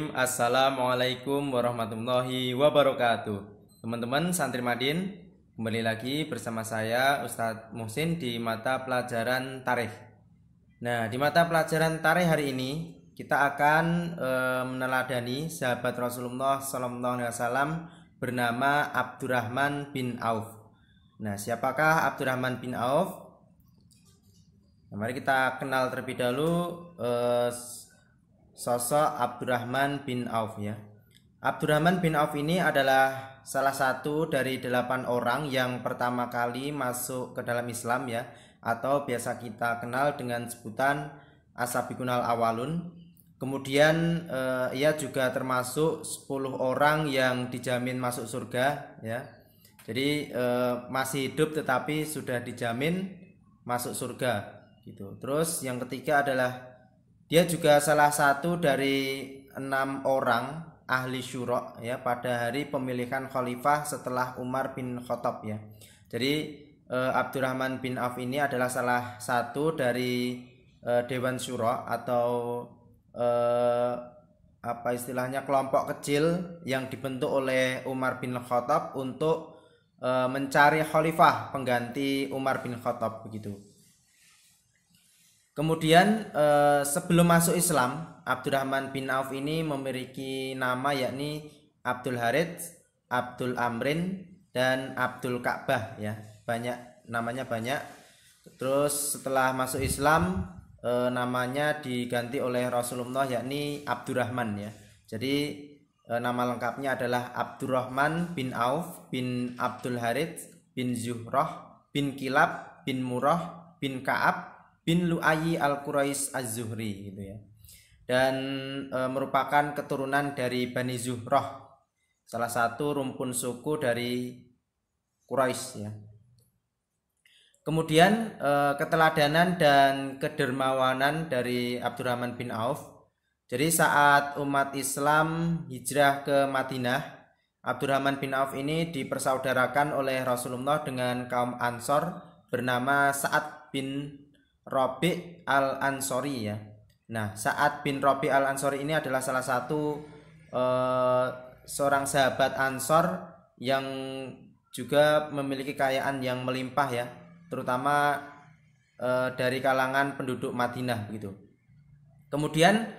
Bismillahirrahmanirrahim. Assalamualaikum warahmatullahi wabarakatuh. Teman-teman santri Madin, kembali lagi bersama saya Ustadz Muhsin di mata pelajaran tarikh. Nah, di mata pelajaran tarikh hari ini kita akan meneladani sahabat Rasulullah SAW bernama Abdurrahman bin Auf. Nah, siapakah Abdurrahman bin Auf? Nah, mari kita kenal terlebih dahulu sosok Abdurrahman bin Auf ya. Abdurrahman bin Auf ini adalah salah satu dari 8 orang yang pertama kali masuk ke dalam Islam ya, atau biasa kita kenal dengan sebutan As-Sabiqunal Awwalun. Kemudian ia juga termasuk 10 orang yang dijamin masuk surga ya. Jadi masih hidup tetapi sudah dijamin masuk surga gitu. Terus yang ketiga adalah dia juga salah satu dari 6 orang ahli syura ya pada hari pemilihan khalifah setelah Umar bin Khattab ya. Jadi Abdurrahman bin Auf ini adalah salah satu dari Dewan Syura atau apa istilahnya kelompok kecil yang dibentuk oleh Umar bin Khattab untuk mencari khalifah pengganti Umar bin Khattab begitu. Kemudian sebelum masuk Islam, Abdurrahman bin Auf ini memiliki nama yakni Abdul Harits, Abdul Amrin, dan Abdul Ka'bah ya. Namanya banyak. Terus setelah masuk Islam namanya diganti oleh Rasulullah yakni Abdurrahman ya. Jadi nama lengkapnya adalah Abdurrahman bin Auf bin Abdul Harits bin Zuhrah bin Kilab bin Murrah bin Ka'ab bin Lu'ayyi al-Quraisy az-Zuhri gitu ya. Dan merupakan keturunan dari Bani Zuhrah, salah satu rumpun suku dari Quraisy ya. Kemudian keteladanan dan kedermawanan dari Abdurrahman bin Auf. Jadi saat umat Islam hijrah ke Madinah, Abdurrahman bin Auf ini dipersaudarakan oleh Rasulullah dengan kaum Ansor bernama Sa'ad bin Rabi' al-Ansori ya. Nah, Sa'ad bin Rabi' al-Ansori ini adalah salah satu seorang sahabat Ansor yang juga memiliki kekayaan yang melimpah ya, terutama dari kalangan penduduk Madinah begitu. Kemudian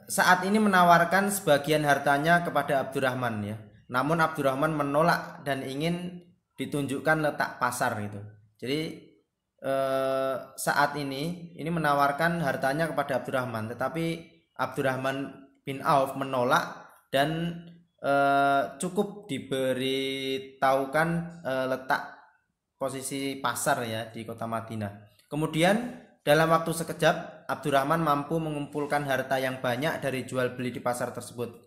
Sa'ad ini menawarkan sebagian hartanya kepada Abdurrahman ya. Namun Abdurrahman menolak dan ingin ditunjukkan letak pasar gitu. Jadi saat ini menawarkan hartanya kepada Abdurrahman, tetapi Abdurrahman bin Auf menolak dan cukup diberitahukan letak posisi pasar ya di kota Madinah. Kemudian dalam waktu sekejap Abdurrahman mampu mengumpulkan harta yang banyak dari jual beli di pasar tersebut.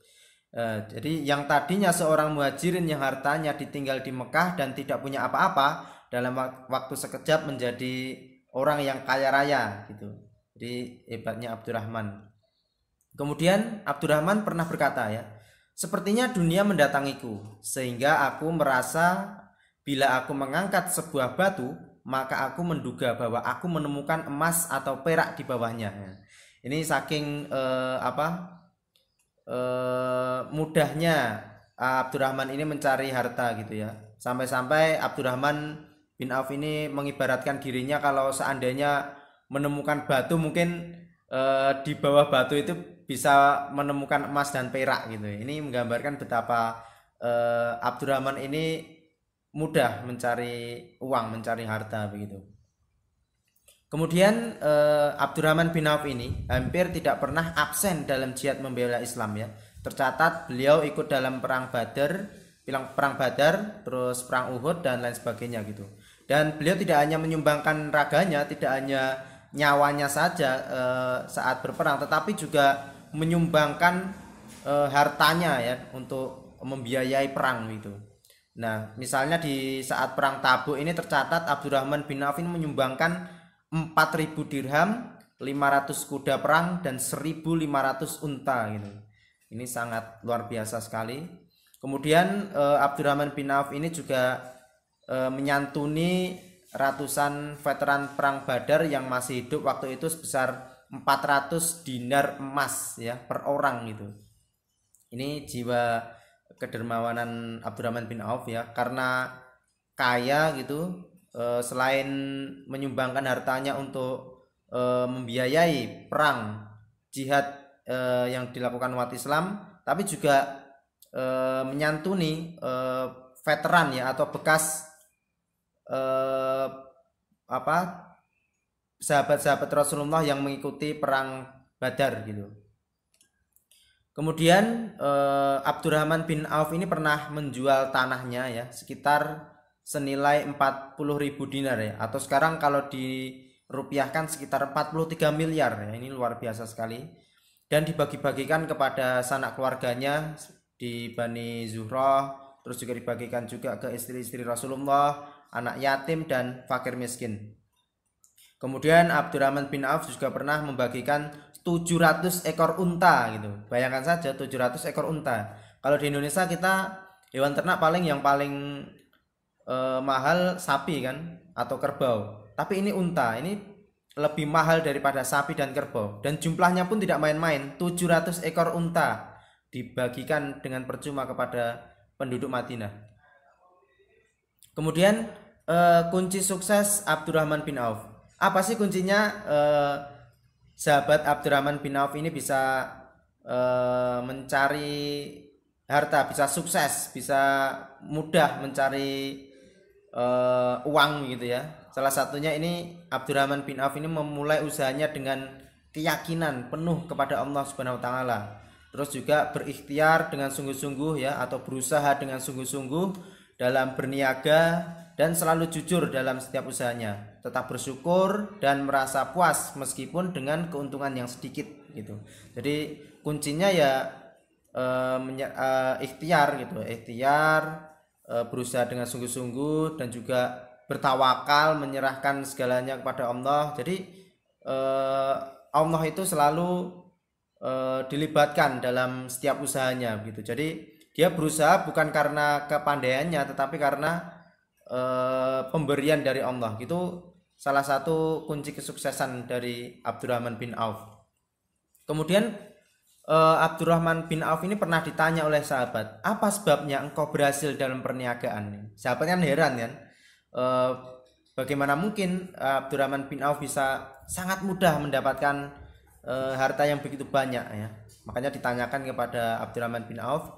Jadi yang tadinya seorang muhajirin yang hartanya ditinggal di Mekah dan tidak punya apa-apa, dalam waktu sekejap menjadi orang yang kaya raya gitu. Jadi hebatnya Abdurrahman. Kemudian Abdurrahman pernah berkata ya, sepertinya dunia mendatangiku sehingga aku merasa bila aku mengangkat sebuah batu maka aku menduga bahwa aku menemukan emas atau perak di bawahnya. Ini saking mudahnya Abdurrahman ini mencari harta gitu ya. Sampai-sampai Abdurrahman bin Auf ini mengibaratkan dirinya kalau seandainya menemukan batu mungkin di bawah batu itu bisa menemukan emas dan perak gitu. Ini menggambarkan betapa Abdurrahman ini mudah mencari uang, mencari harta begitu. Kemudian Abdurrahman bin Auf ini hampir tidak pernah absen dalam jihad membela Islam ya. Tercatat beliau ikut dalam perang Badar, terus perang Uhud dan lain sebagainya gitu. Dan beliau tidak hanya menyumbangkan raganya, tidak hanya nyawanya saja saat berperang, tetapi juga menyumbangkan hartanya ya untuk membiayai perang gitu. Nah, misalnya di saat perang Tabuk ini tercatat Abdurrahman bin Auf ini menyumbangkan 4.000 dirham, 500 kuda perang dan 1.500 unta gitu. Ini sangat luar biasa sekali. Kemudian Abdurrahman bin Auf ini juga menyantuni ratusan veteran perang Badar yang masih hidup waktu itu sebesar 400 dinar emas ya per orang gitu. Ini jiwa kedermawanan Abdurrahman bin Auf ya, karena kaya gitu, selain menyumbangkan hartanya untuk membiayai perang jihad yang dilakukan umat Islam, tapi juga menyantuni veteran ya atau bekas sahabat-sahabat Rasulullah yang mengikuti perang Badar gitu. Kemudian Abdurrahman bin Auf ini pernah menjual tanahnya ya sekitar senilai 40.000 dinar ya, atau sekarang kalau dirupiahkan sekitar 43 miliar ya. Ini luar biasa sekali, dan dibagi-bagikan kepada sanak keluarganya di Bani Zuhrah, terus juga dibagikan juga ke istri-istri Rasulullah, anak yatim dan fakir miskin. Kemudian Abdurrahman bin Auf juga pernah membagikan 700 ekor unta gitu. Bayangkan saja 700 ekor unta. Kalau di Indonesia kita hewan ternak yang paling mahal sapi kan atau kerbau. Tapi ini unta, ini lebih mahal daripada sapi dan kerbau, dan jumlahnya pun tidak main-main. 700 ekor unta dibagikan dengan percuma kepada penduduk Madinah. Kemudian kunci sukses Abdurrahman bin Auf. Apa sih kuncinya sahabat Abdurrahman bin Auf ini bisa mencari harta, bisa sukses, bisa mudah mencari uang gitu ya? Salah satunya ini Abdurrahman bin Auf ini memulai usahanya dengan keyakinan penuh kepada Allah Subhanahu wa taala. Terus juga berikhtiar dengan sungguh-sungguh ya, atau berusaha dengan sungguh-sungguh dalam berniaga, dan selalu jujur dalam setiap usahanya, tetap bersyukur dan merasa puas meskipun dengan keuntungan yang sedikit gitu. Jadi kuncinya ya ikhtiar gitu, berusaha dengan sungguh-sungguh, dan juga bertawakal, menyerahkan segalanya kepada Allah. Jadi Allah itu selalu dilibatkan dalam setiap usahanya gitu. Jadi dia berusaha bukan karena kepandaiannya, tetapi karena pemberian dari Allah. Itu salah satu kunci kesuksesan dari Abdurrahman bin Auf. Kemudian Abdurrahman bin Auf ini pernah ditanya oleh sahabat, apa sebabnya engkau berhasil dalam perniagaan? Sahabat kan heran kan, bagaimana mungkin Abdurrahman bin Auf bisa sangat mudah mendapatkan harta yang begitu banyak ya. Makanya ditanyakan kepada Abdurrahman bin Auf,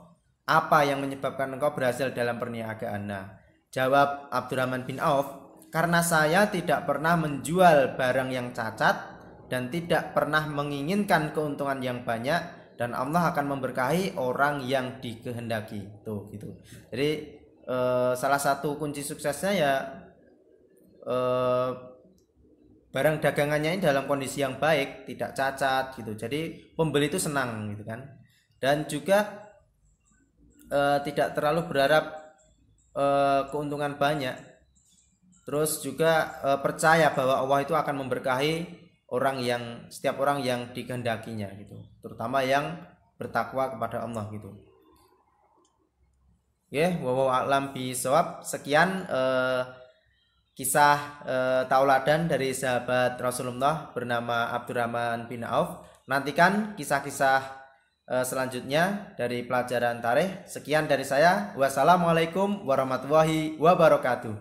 apa yang menyebabkan engkau berhasil dalam perniagaan? Nah, jawab Abdurrahman bin Auf, karena saya tidak pernah menjual barang yang cacat dan tidak pernah menginginkan keuntungan yang banyak, dan Allah akan memberkahi orang yang dikehendaki. Tuh gitu. Jadi salah satu kunci suksesnya ya barang dagangannya ini dalam kondisi yang baik, tidak cacat gitu. Jadi pembeli itu senang gitu kan. Dan juga tidak terlalu berharap keuntungan banyak. Terus juga percaya bahwa Allah itu akan memberkahi setiap orang yang dikehendakinya gitu, terutama yang bertakwa kepada Allah gitu. Wallahu a'lam bishawab. Sekian kisah tauladan dari sahabat Rasulullah bernama Abdurrahman bin Auf. Nantikan kisah-kisah selanjutnya dari pelajaran tarikh. Sekian dari saya. Wassalamualaikum warahmatullahi wabarakatuh.